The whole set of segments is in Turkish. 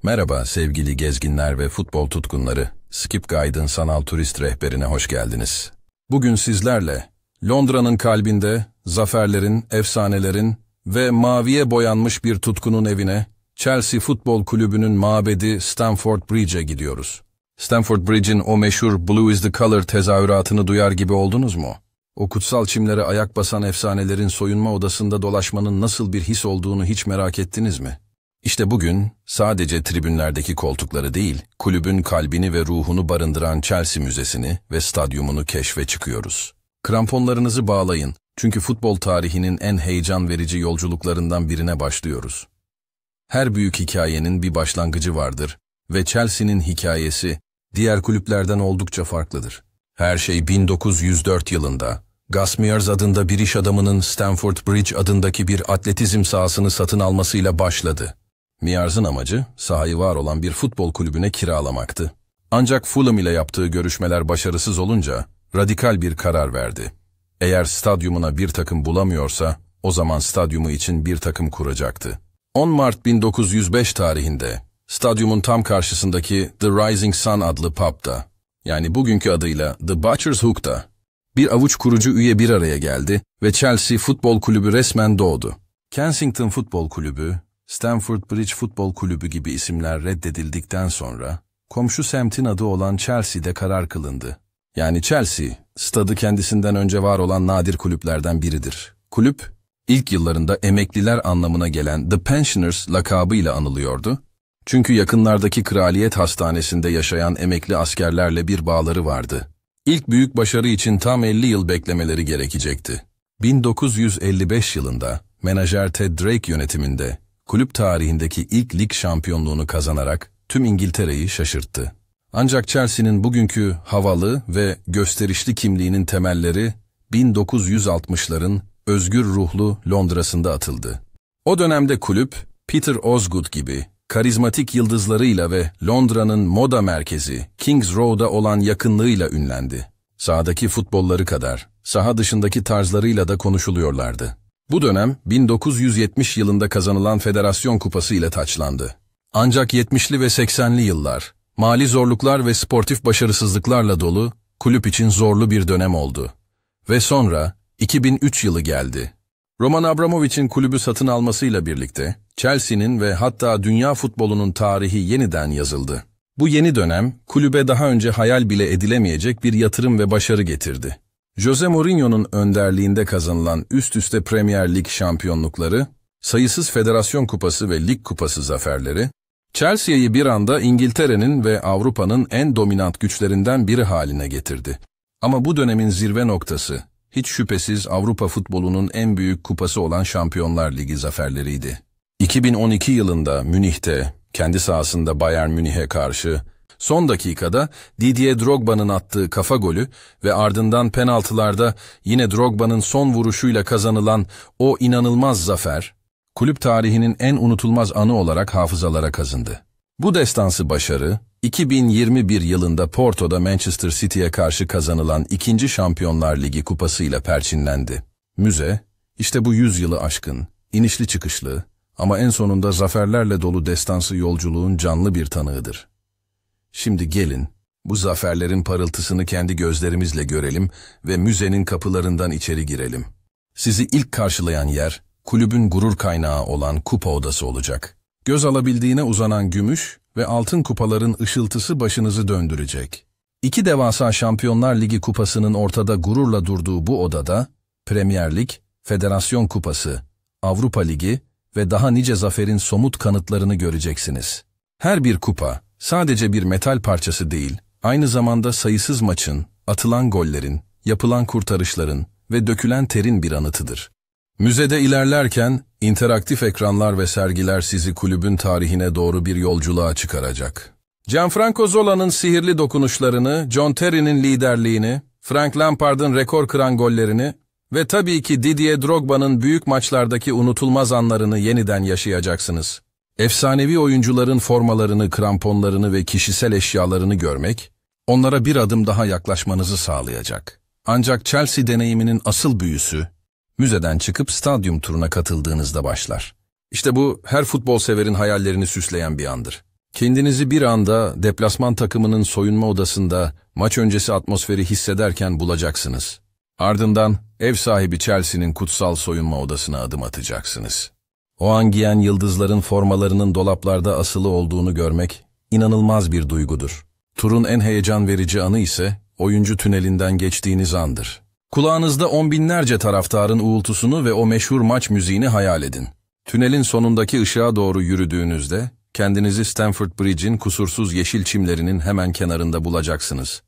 Merhaba sevgili gezginler ve futbol tutkunları. Skip Guide'ın sanal turist rehberine hoş geldiniz. Bugün sizlerle Londra'nın kalbinde zaferlerin, efsanelerin ve maviye boyanmış bir tutkunun evine, Chelsea Futbol Kulübü'nün mabedi Stamford Bridge'e gidiyoruz. Stamford Bridge'in o meşhur Blue is the Color tezahüratını duyar gibi oldunuz mu? O kutsal çimlere ayak basan efsanelerin soyunma odasında dolaşmanın nasıl bir his olduğunu hiç merak ettiniz mi? İşte bugün sadece tribünlerdeki koltukları değil, kulübün kalbini ve ruhunu barındıran Chelsea Müzesi'ni ve stadyumunu keşfe çıkıyoruz. Kramponlarınızı bağlayın çünkü futbol tarihinin en heyecan verici yolculuklarından birine başlıyoruz. Her büyük hikayenin bir başlangıcı vardır ve Chelsea'nin hikayesi diğer kulüplerden oldukça farklıdır. Her şey 1904 yılında Gus Mears adında bir iş adamının Stamford Bridge adındaki bir atletizm sahasını satın almasıyla başladı. Mears'ın amacı sahayı var olan bir futbol kulübüne kiralamaktı. Ancak Fulham ile yaptığı görüşmeler başarısız olunca radikal bir karar verdi. Eğer stadyumuna bir takım bulamıyorsa o zaman stadyumu için bir takım kuracaktı. 10 Mart 1905 tarihinde stadyumun tam karşısındaki The Rising Sun adlı pub'da, yani bugünkü adıyla The Butcher's Hook'ta, bir avuç kurucu üye bir araya geldi ve Chelsea Futbol Kulübü resmen doğdu. Kensington Futbol Kulübü, Stamford Bridge Futbol Kulübü gibi isimler reddedildikten sonra, komşu semtin adı olan Chelsea'de karar kılındı. Yani Chelsea, stadı kendisinden önce var olan nadir kulüplerden biridir. Kulüp, ilk yıllarında emekliler anlamına gelen The Pensioners lakabıyla anılıyordu. Çünkü yakınlardaki Kraliyet Hastanesi'nde yaşayan emekli askerlerle bir bağları vardı. İlk büyük başarı için tam 50 yıl beklemeleri gerekecekti. 1955 yılında menajer Ted Drake yönetiminde kulüp tarihindeki ilk lig şampiyonluğunu kazanarak tüm İngiltere'yi şaşırttı. Ancak Chelsea'nin bugünkü havalı ve gösterişli kimliğinin temelleri 1960'ların özgür ruhlu Londra'sında atıldı. O dönemde kulüp, Peter Osgood gibi karizmatik yıldızlarıyla ve Londra'nın moda merkezi Kings Road'a olan yakınlığıyla ünlendi. Sahadaki futbolları kadar saha dışındaki tarzlarıyla da konuşuluyorlardı. Bu dönem 1970 yılında kazanılan Federasyon Kupası ile taçlandı. Ancak 70'li ve 80'li yıllar, mali zorluklar ve sportif başarısızlıklarla dolu kulüp için zorlu bir dönem oldu. Ve sonra 2003 yılı geldi. Roman Abramovich'in kulübü satın almasıyla birlikte Chelsea'nin ve hatta dünya futbolunun tarihi yeniden yazıldı. Bu yeni dönem kulübe daha önce hayal bile edilemeyecek bir yatırım ve başarı getirdi. Jose Mourinho'nun önderliğinde kazanılan üst üste Premier Lig şampiyonlukları, sayısız Federasyon Kupası ve Lig Kupası zaferleri, Chelsea'yi bir anda İngiltere'nin ve Avrupa'nın en dominant güçlerinden biri haline getirdi. Ama bu dönemin zirve noktası, hiç şüphesiz Avrupa futbolunun en büyük kupası olan Şampiyonlar Ligi zaferleriydi. 2012 yılında Münih'te, kendi sahasında Bayern Münih'e karşı, son dakikada Didier Drogba'nın attığı kafa golü ve ardından penaltılarda yine Drogba'nın son vuruşuyla kazanılan o inanılmaz zafer, kulüp tarihinin en unutulmaz anı olarak hafızalara kazındı. Bu destansı başarı, 2021 yılında Porto'da Manchester City'ye karşı kazanılan 2. Şampiyonlar Ligi kupasıyla perçinlendi. Müze, işte bu 100 yılı aşkın, inişli çıkışlı ama en sonunda zaferlerle dolu destansı yolculuğun canlı bir tanığıdır. Şimdi gelin, bu zaferlerin parıltısını kendi gözlerimizle görelim ve müzenin kapılarından içeri girelim. Sizi ilk karşılayan yer, kulübün gurur kaynağı olan kupa odası olacak. Göz alabildiğine uzanan gümüş ve altın kupaların ışıltısı başınızı döndürecek. 2 devasa Şampiyonlar Ligi kupasının ortada gururla durduğu bu odada, Premier Lig, Federasyon Kupası, Avrupa Ligi ve daha nice zaferin somut kanıtlarını göreceksiniz. Her bir kupa, sadece bir metal parçası değil, aynı zamanda sayısız maçın, atılan gollerin, yapılan kurtarışların ve dökülen terin bir anıtıdır. Müzede ilerlerken, interaktif ekranlar ve sergiler sizi kulübün tarihine doğru bir yolculuğa çıkaracak. Gianfranco Zola'nın sihirli dokunuşlarını, John Terry'nin liderliğini, Frank Lampard'ın rekor kıran gollerini ve tabii ki Didier Drogba'nın büyük maçlardaki unutulmaz anlarını yeniden yaşayacaksınız. Efsanevi oyuncuların formalarını, kramponlarını ve kişisel eşyalarını görmek, onlara bir adım daha yaklaşmanızı sağlayacak. Ancak Chelsea deneyiminin asıl büyüsü, müzeden çıkıp stadyum turuna katıldığınızda başlar. İşte bu, her futbol severin hayallerini süsleyen bir andır. Kendinizi bir anda deplasman takımının soyunma odasında maç öncesi atmosferi hissederken bulacaksınız. Ardından ev sahibi Chelsea'nin kutsal soyunma odasına adım atacaksınız. O an giyen yıldızların formalarının dolaplarda asılı olduğunu görmek inanılmaz bir duygudur. Turun en heyecan verici anı ise oyuncu tünelinden geçtiğiniz andır. Kulağınızda on binlerce taraftarın uğultusunu ve o meşhur maç müziğini hayal edin. Tünelin sonundaki ışığa doğru yürüdüğünüzde kendinizi Stamford Bridge'in kusursuz yeşil çimlerinin hemen kenarında bulacaksınız.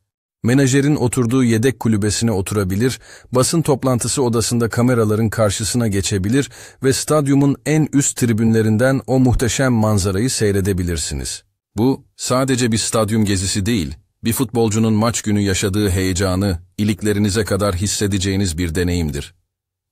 Menajerin oturduğu yedek kulübesine oturabilir, basın toplantısı odasında kameraların karşısına geçebilir ve stadyumun en üst tribünlerinden o muhteşem manzarayı seyredebilirsiniz. Bu, sadece bir stadyum gezisi değil, bir futbolcunun maç günü yaşadığı heyecanı, iliklerinize kadar hissedeceğiniz bir deneyimdir.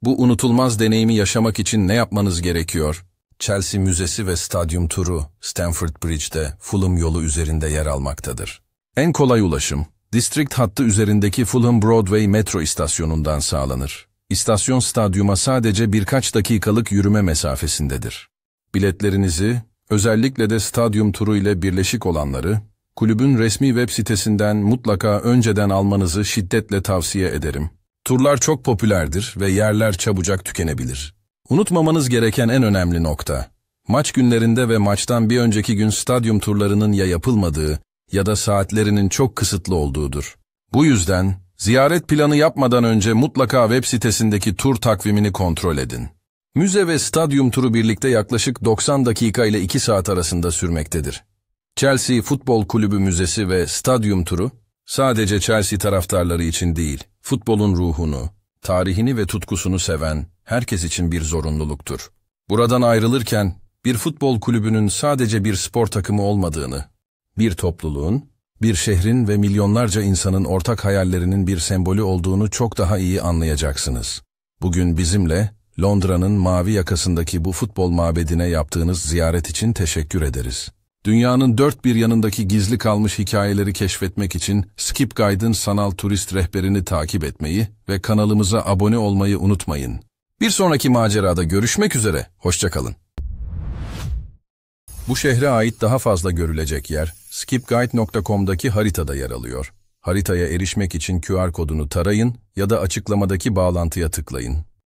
Bu unutulmaz deneyimi yaşamak için ne yapmanız gerekiyor? Chelsea Müzesi ve stadyum turu, Stamford Bridge'de Fulham yolu üzerinde yer almaktadır. En kolay ulaşım, District hattı üzerindeki Fulham Broadway metro istasyonundan sağlanır. İstasyon stadyuma sadece birkaç dakikalık yürüme mesafesindedir. Biletlerinizi, özellikle de stadyum turu ile birleşik olanları, kulübün resmi web sitesinden mutlaka önceden almanızı şiddetle tavsiye ederim. Turlar çok popülerdir ve yerler çabucak tükenebilir. Unutmamanız gereken en önemli nokta, maç günlerinde ve maçtan bir önceki gün stadyum turlarının ya yapılmadığı ya da saatlerinin çok kısıtlı olduğudur. Bu yüzden, ziyaret planı yapmadan önce mutlaka web sitesindeki tur takvimini kontrol edin. Müze ve stadyum turu birlikte yaklaşık 90 dakika ile 2 saat arasında sürmektedir. Chelsea Futbol Kulübü Müzesi ve stadyum turu, sadece Chelsea taraftarları için değil, futbolun ruhunu, tarihini ve tutkusunu seven herkes için bir zorunluluktur. Buradan ayrılırken, bir futbol kulübünün sadece bir spor takımı olmadığını, bir topluluğun, bir şehrin ve milyonlarca insanın ortak hayallerinin bir sembolü olduğunu çok daha iyi anlayacaksınız. Bugün bizimle, Londra'nın mavi yakasındaki bu futbol mabedine yaptığınız ziyaret için teşekkür ederiz. Dünyanın dört bir yanındaki gizli kalmış hikayeleri keşfetmek için Skip Guide'ın sanal turist rehberini takip etmeyi ve kanalımıza abone olmayı unutmayın. Bir sonraki macerada görüşmek üzere, hoşça kalın. Bu şehre ait daha fazla görülecek yer, skipguide.com'daki haritada yer alıyor. Haritaya erişmek için QR kodunu tarayın ya da açıklamadaki bağlantıya tıklayın.